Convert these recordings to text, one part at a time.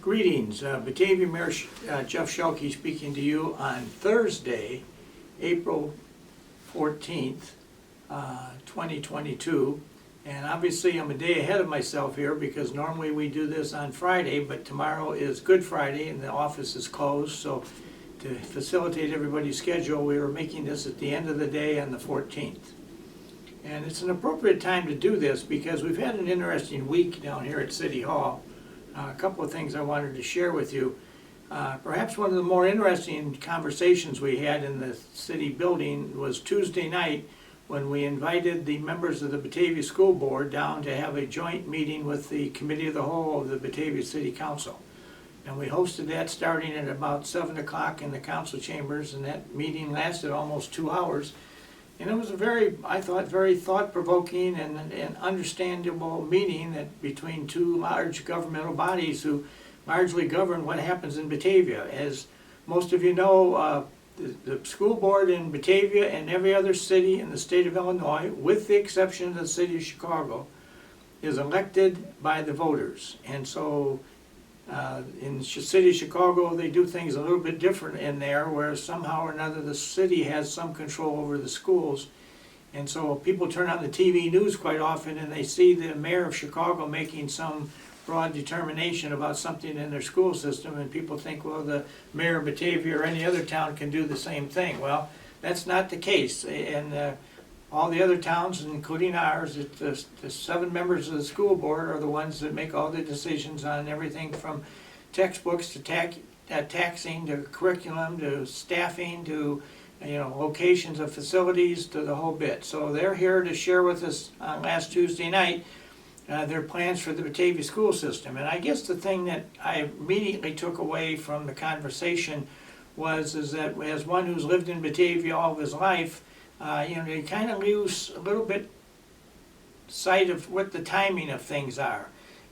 Greetings, Batavia Mayor Jeff Schielke speaking to you on Thursday, April 14th, 2022. And obviously I'm a day ahead of myself here because normally we do this on Friday, but tomorrow is Good Friday and the office is closed. So to facilitate everybody's schedule, we are making this at the end of the day on the 14th. And it's an appropriate time to do this because we've had an interesting week down here at City Hall. A couple of things I wanted to share with you. Perhaps one of the more interesting conversations we had in the city building was Tuesday night when we invited the members of the Batavia School Board down to have a joint meeting with the Committee of the Whole of the Batavia City Council. And we hosted that starting at about 7 o'clock in the council chambers, and that meeting lasted almost 2 hours. And it was a very, I thought, very thought-provoking and understandable meeting between two large governmental bodies who largely govern what happens in Batavia. As most of you know, the school board in Batavia and every other city in the state of Illinois, with the exception of the city of Chicago, is elected by the voters. And so in the city of Chicago, they do things a little bit different in there, where somehow or another the city has some control over the schools. And so people turn on the TV news quite often and they see the mayor of Chicago making some broad determination about something in their school system, and people think, well, the mayor of Batavia or any other town can do the same thing. Well, that's not the case. And all the other towns, including ours, the 7 members of the school board are the ones that make all the decisions on everything from textbooks to taxing to curriculum to staffing to locations of facilities to the whole bit. So they're here to share with us last Tuesday night their plans for the Batavia school system. And I guess the thing that I immediately took away from the conversation is that as one who's lived in Batavia all of his life, you kind of lose a little bit sight of what the timing of things are.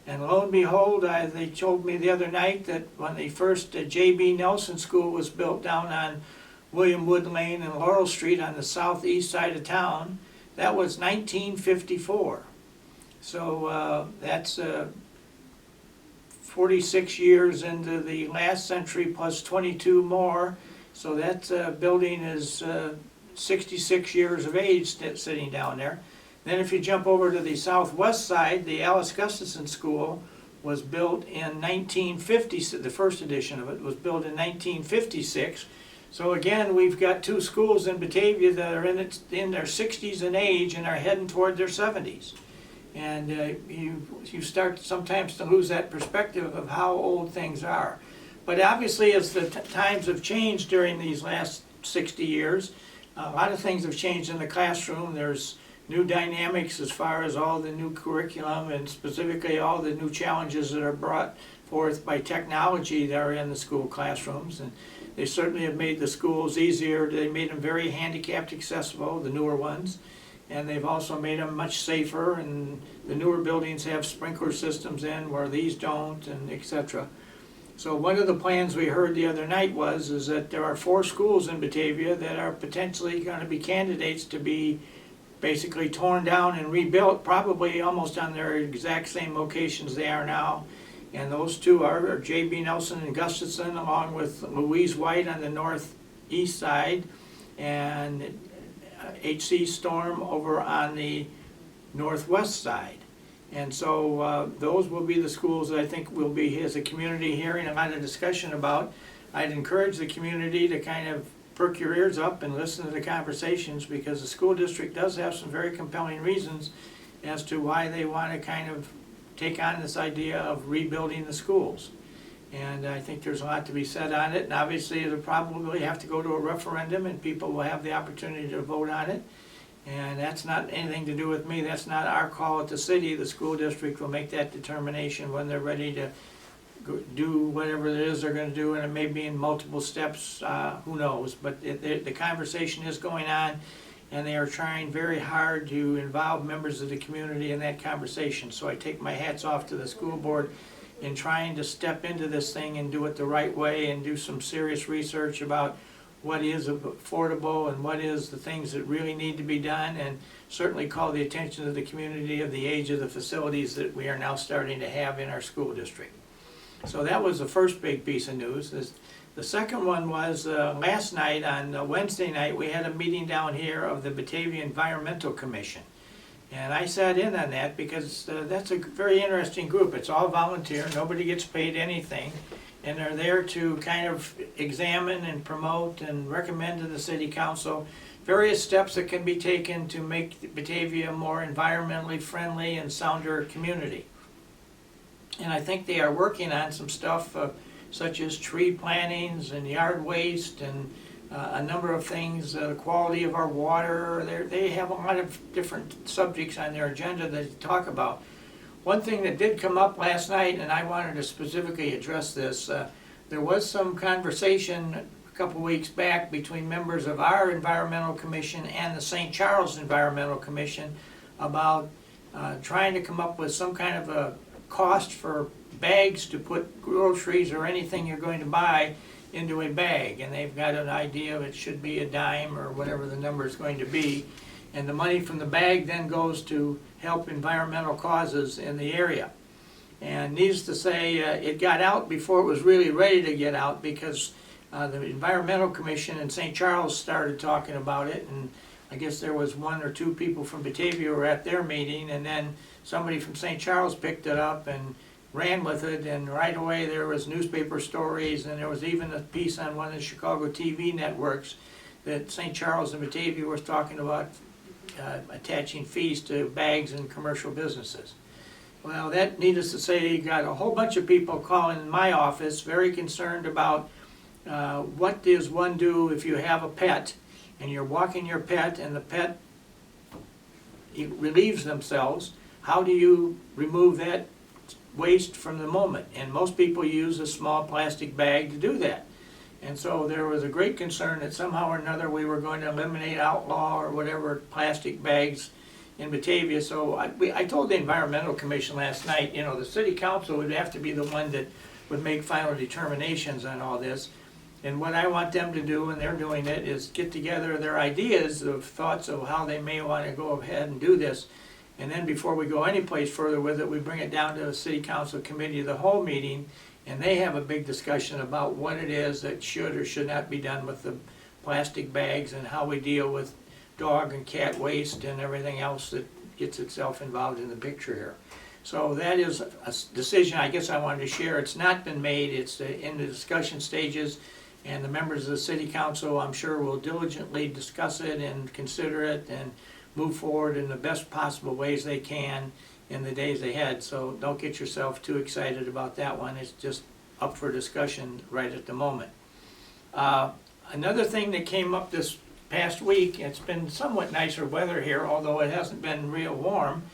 And lo and behold, they told me the other night that when the first J.B. Nelson School was built down on William Wood Lane and Laurel Street on the southeast side of town, that was 1954. So that's 46 years into the last century plus 22 more. So that building is 66 years of age sitting down there. Then if you jump over to the southwest side, the Alice Gustafson School was built in 1950, the first edition of it was built in 1956. So again, we've got 2 schools in Batavia that are in their 60s in age and are heading toward their 70s. And you start sometimes to lose that perspective of how old things are. But obviously, as the times have changed during these last 60 years, a lot of things have changed in the classroom. There's new dynamics as far as all the new curriculum and specifically all the new challenges that are brought forth by technology that are in the school classrooms. And they certainly have made the schools easier. They made them very handicapped accessible, the newer ones. And they've also made them much safer, and the newer buildings have sprinkler systems in where these don't, and etc. So one of the plans we heard the other night is that there are 4 schools in Batavia that are potentially going to be candidates to be basically torn down and rebuilt, probably almost on their exact same locations they are now. And those 2 are J.B. Nelson and Gustafson, along with Louise White on the northeast side, and H.C. Storm over on the northwest side. And so those will be the schools that I think we'll be, as a community, hearing a lot of discussion about. I'd encourage the community to kind of perk your ears up and listen to the conversations, because the school district does have some very compelling reasons as to why they want to kind of take on this idea of rebuilding the schools. And I think there's a lot to be said on it, and obviously it'll probably have to go to a referendum and people will have the opportunity to vote on it. And that's not anything to do with me. That's not our call at the city. The school district will make that determination when they're ready to do whatever it is they're going to do, and it may be in multiple steps, who knows. But the conversation is going on, and they are trying very hard to involve members of the community in that conversation. So I take my hats off to the school board in trying to step into this thing and do it the right way and do some serious research about what is affordable and what is the things that really need to be done, and certainly call the attention of the community of the age of the facilities that we are now starting to have in our school district. So that was the first big piece of news. The second one was last night, on Wednesday night, we had a meeting down here of the Batavia Environmental Commission. And I sat in on that because that's a very interesting group. It's all volunteer, nobody gets paid anything. And they're there to kind of examine and promote and recommend to the city council various steps that can be taken to make Batavia a more environmentally friendly and sounder community. And I think they are working on some stuff such as tree plantings and yard waste and a number of things, the quality of our water. They have a lot of different subjects on their agenda that they talk about. One thing that did come up last night, and I wanted to specifically address this, there was some conversation a couple weeks back between members of our Environmental Commission and the St. Charles Environmental Commission about trying to come up with some kind of a cost for bags to put groceries or anything you're going to buy into a bag. And they've got an idea of it should be a dime or whatever the number is going to be. And the money from the bag then goes to help environmental causes in the area. And needless to say, it got out before it was really ready to get out, because the Environmental Commission in St. Charles started talking about it, and I guess there was one or two people from Batavia who were at their meeting, and then somebody from St. Charles picked it up and ran with it, and right away there was newspaper stories, and there was even a piece on one of the Chicago TV networks that St. Charles and Batavia was talking about attaching fees to bags in commercial businesses. Well, that, needless to say, got a whole bunch of people calling my office very concerned about what does one do if you have a pet and you're walking your pet and the pet relieves themselves. How do you remove that waste from the moment? And most people use a small plastic bag to do that. And so there was a great concern that somehow or another we were going to eliminate, outlaw, or whatever plastic bags in Batavia. So I told the Environmental Commission last night, you know, the city council would have to be the one that would make final determinations on all this. And what I want them to do, and they're doing it, is get together their ideas of thoughts of how they may want to go ahead and do this. And then before we go any place further with it, we bring it down to the city council committee of the whole meeting, and they have a big discussion about what it is that should or should not be done with the plastic bags and how we deal with dog and cat waste and everything else that gets itself involved in the picture here. So that is a decision I guess I wanted to share. It's not been made, it's in the discussion stages, and the members of the city council, I'm sure, will diligently discuss it and consider it and move forward in the best possible ways they can in the days ahead. So don't get yourself too excited about that one. It's just up for discussion right at the moment. Another thing that came up this past week, it's been somewhat nicer weather here, although it hasn't been real warm.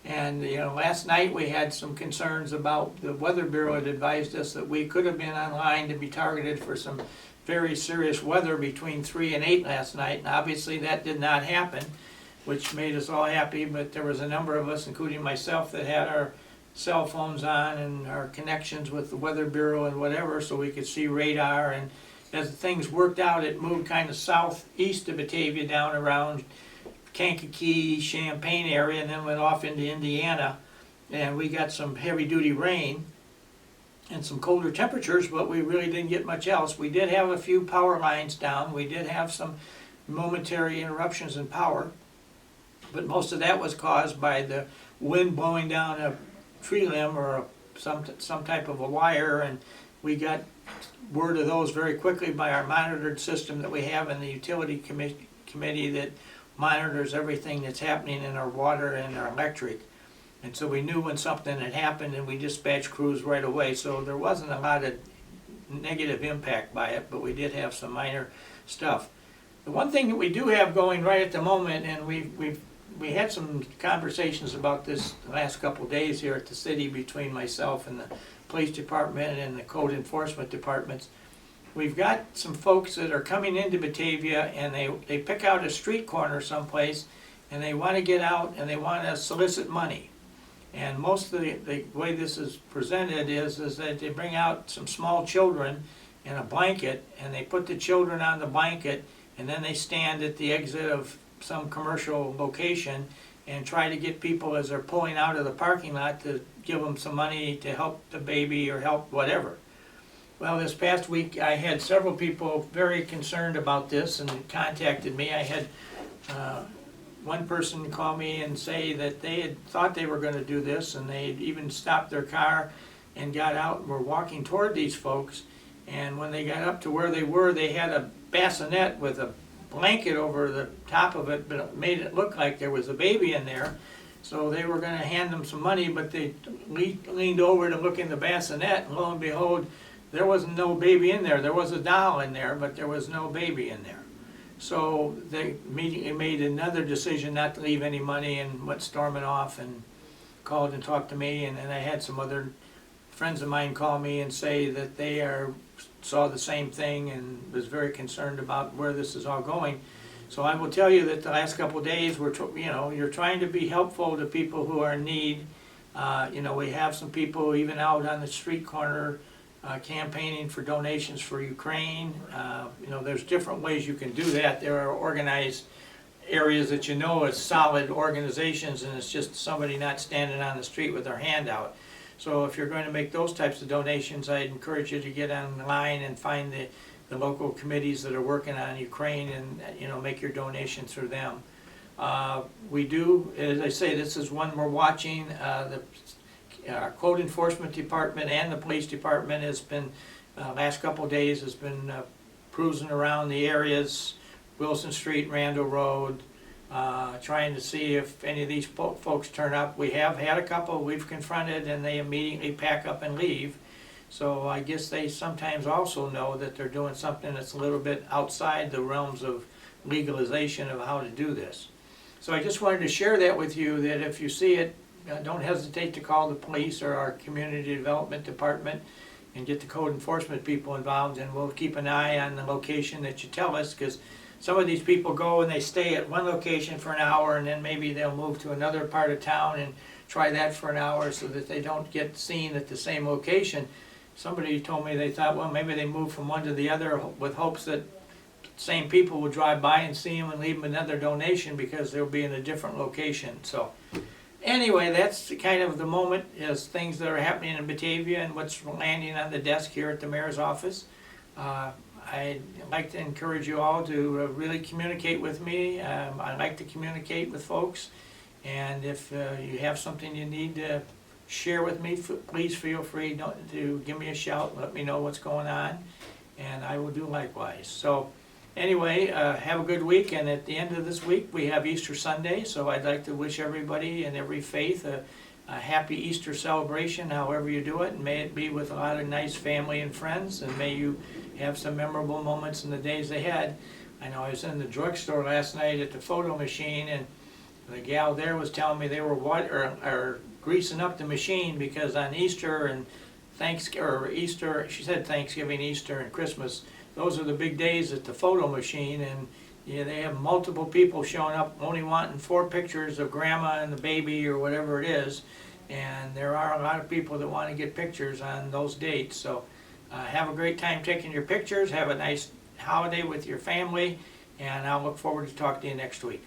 And you know, last night we had some concerns about, the Weather Bureau had advised us that we could have been online to be targeted for some very serious weather between 3 and 8 last night. And obviously that did not happen, which made us all happy, but there was a number of us, including myself, that had our cell phones on and our connections with the Weather Bureau and whatever, so we could see radar. And as things worked out, it moved kind of southeast of Batavia down around Kankakee, Champaign area, and then went off into Indiana. And we got some heavy-duty rain and some colder temperatures, but we really didn't get much else. We did have a few power lines down. We did have some momentary interruptions in power, but most of that was caused by the wind blowing down a tree limb or some type of a wire, and we got word of those very quickly by our monitored system that we have in the utility committee that monitors everything that's happening in our water and our electric. And so we knew when something had happened, and we dispatched crews right away. So there wasn't a lot of negative impact by it, but we did have some minor stuff. The one thing that we do have going right at the moment, and we had some conversations about this the last couple of days here at the city between myself and the police department and the code enforcement departments. We've got some folks that are coming into Batavia, and they pick out a street corner someplace, and they want to get out and they want to solicit money. And most of the way this is presented is that they bring out some small children in a blanket, and they put the children on the blanket, and then they stand at the exit of some commercial location, and try to get people as they're pulling out of the parking lot to give them some money to help the baby or help whatever. Well, this past week I had several people very concerned about this and contacted me. I had one person call me and say that they had thought they were going to do this, and they had even stopped their car and got out and were walking toward these folks. And when they got up to where they were, they had a bassinet with a blanket over the top of it, but it made it look like there was a baby in there. So they were going to hand them some money, but they leaned over to look in the bassinet, and lo and behold, there wasn't no baby in there. There was a doll in there, but there was no baby in there. So they immediately made another decision not to leave any money and went storming off and called and talked to me. And then I had some other friends of mine call me and say that they saw the same thing and was very concerned about where this is all going. So I will tell you that the last couple of days, you're trying to be helpful to people who are in need. We have some people even out on the street corner campaigning for donations for Ukraine. There's different ways you can do that. There are organized areas that as solid organizations, and it's just somebody not standing on the street with their hand out. So if you're going to make those types of donations, I'd encourage you to get online and find the local committees that are working on Ukraine and make your donation through them. We do, as I say, this is one we're watching. Our Code Enforcement Department and the Police Department has been, last couple of days, has been cruising around the areas, Wilson Street, Randall Road, trying to see if any of these folks turn up. We have had a couple we've confronted, and they immediately pack up and leave. So I guess they sometimes also know that they're doing something that's a little bit outside the realms of legalization of how to do this. So I just wanted to share that with you, that if you see it, don't hesitate to call the police or our community development department and get the code enforcement people involved, and we'll keep an eye on the location that you tell us, because some of these people go and they stay at one location for an hour, and then maybe they'll move to another part of town and try that for an hour so that they don't get seen at the same location. Somebody told me they thought, well, maybe they moved from one to the other with hopes that same people will drive by and see them and leave them another donation because they'll be in a different location. So anyway, that's kind of the moment, as things that are happening in Batavia and what's landing on the desk here at the mayor's office. I'd like to encourage you all to really communicate with me. I like to communicate with folks, and if you have something you need to share with me, please feel free to give me a shout, let me know what's going on, and I will do likewise. So anyway, have a good week, and at the end of this week we have Easter Sunday, so I'd like to wish everybody in every faith a happy Easter celebration, however you do it, and may it be with a lot of nice family and friends, and may you have some memorable moments in the days ahead. I know I was in the drugstore last night at the photo machine, and the gal there was telling me they were greasing up the machine because on Easter and Easter, she said Thanksgiving, Easter, and Christmas, those are the big days at the photo machine, and they have multiple people showing up only wanting 4 pictures of grandma and the baby or whatever it is, and there are a lot of people that want to get pictures on those dates. So have a great time taking your pictures, have a nice holiday with your family, and I'll look forward to talking to you next week.